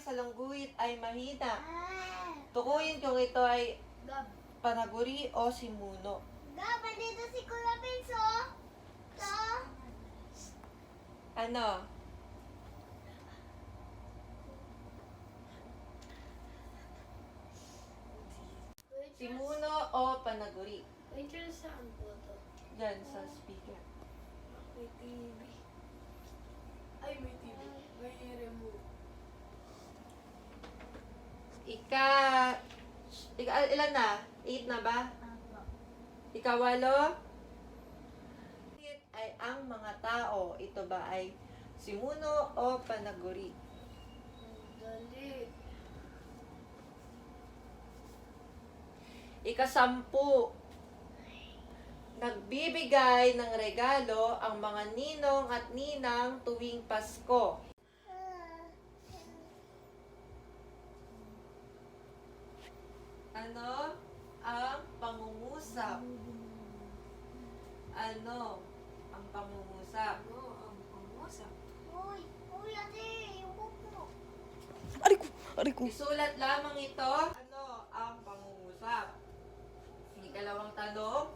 salungguit ay mahina. Tukuyin kung ito ay panaguri o simuno. Gab, andito si Kuya Benzo. To. Ano? Simuno o panaguri? Wait, saan po to? Diyan sa speaker. May TV. Ay, may TV. May remote. Ilan na? 8 na ba? Ikawalo? Ay ang mga tao. Ito ba ay simuno o panaguri? Dali. Ika-10. Nagbibigay ng regalo ang mga ninong at ninang tuwing Pasko. Ano ang pangungusap? Ano ang pangungusap? Uy, ate, yung book mo. Aray ko. Isulat lamang ito. Ano ang pangungusap? Ikalawang tanong,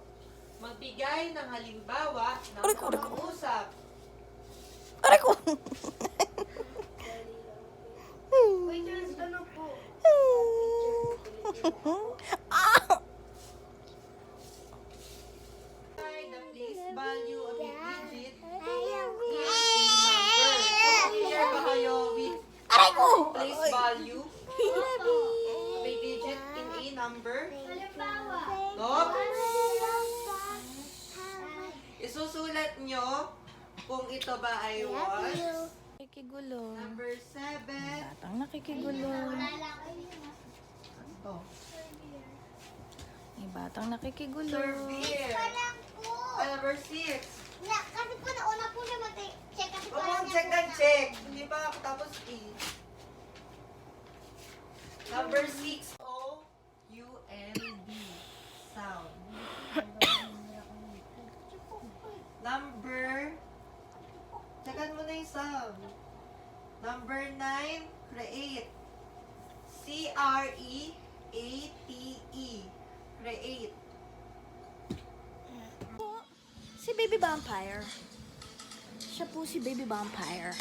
magbigay ng halimbawa ng pangungusap. Aray ko. Wait, ano po? The place value of a digit is a number. Familiar ba kayo with Aray ko. place value of a digit in a number? Halimbawa. No? Isusulat nyo kung ito ba ay was Nakikigulo. number 7. Batang nakikigulo. Oh. May batang nakikigulo. Servier. Alam ko. Number 6. Kasi po nauna po naman check kasi po Huwag alam mong niya check po. and check. Hindi pa ako tapos E. Number 6. O-U-N-D. Sound. Number. Checkan mo na yung sound. Number 9. Create. C-R-E-A-T-E. Create. Si Baby Vampire. Siya po si Baby Vampire.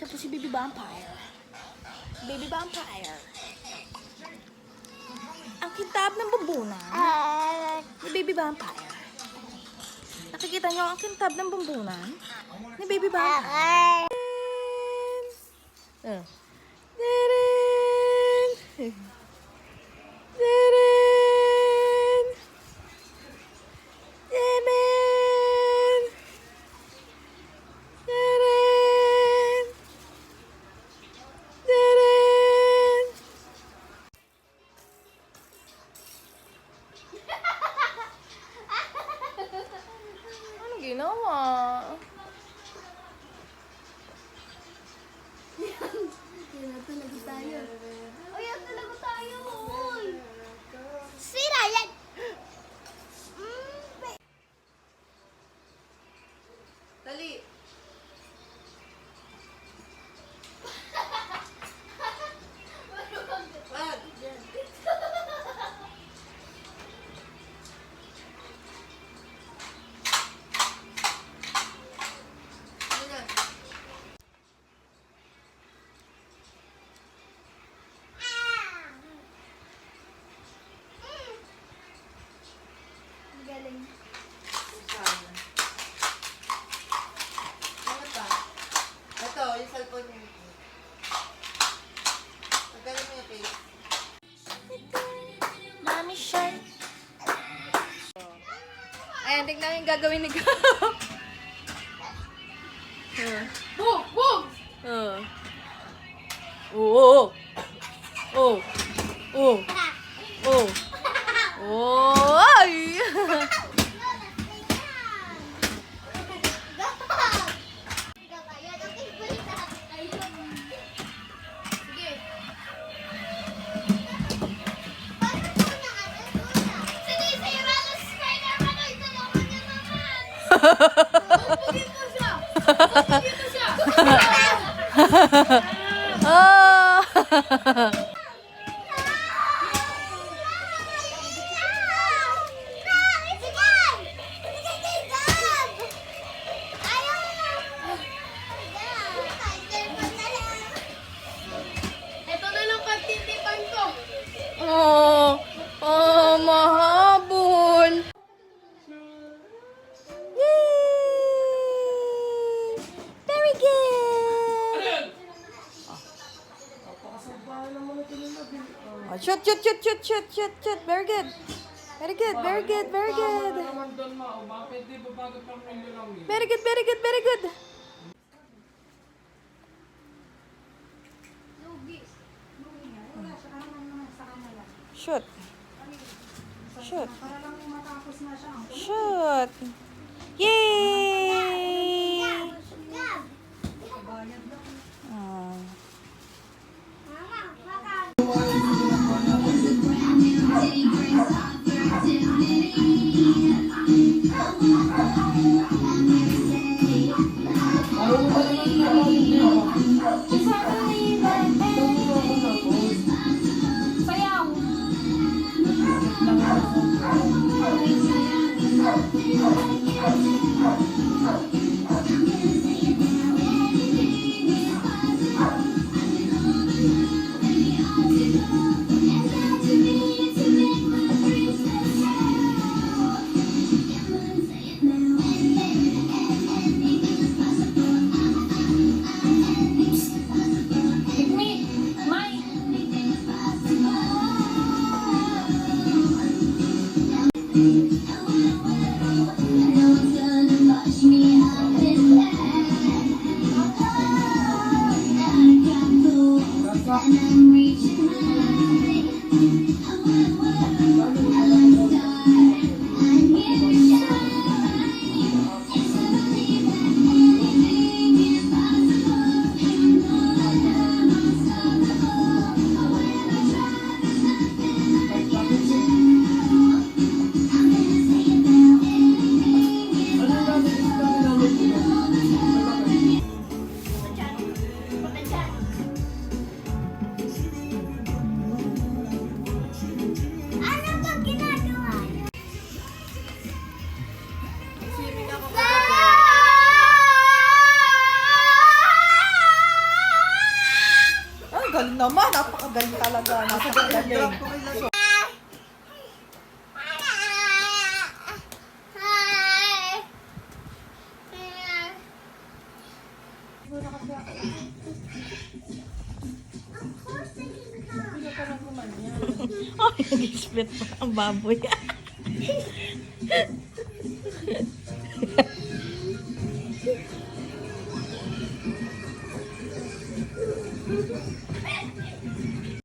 Siya po si Baby Vampire. Baby Vampire. Ang kintab ng bambunan ni Baby Vampire. Nakikita niyo ang kintab ng bambunan ni Baby Vampire. Oh. Deren! Deren! Deren! Deren! Deren! Anong ginawa? Talaga tayo. Uy, talaga tayo. Uy. Sira yan. Dali. Wag. Ano na? Ang galing. Saan? Ano pa? Ito, yung cellphone niya. Magaling mo yung face. Mommy shark. Ayan, tignan mo yung gagawin ni Gab. Boom! Boom! Oh. Oh. Oh. Oh. Oh. Ay. Sige! Oh. Ito na lang pagtitipan ko. Oh, oh, mahabol. Yay! Very good. Oh, shoot, shoot, shoot, shoot, shoot, shoot, shoot. Very good. Very good, very good, very good. Very good, very good, very good. Shoot. Shoot. Shoot. Yay! Oh. Ano ba ginagawa niyo? Ay, galing naman. Napakagaling talaga. Napakagaling. Ay, nag-split pa ang baboy.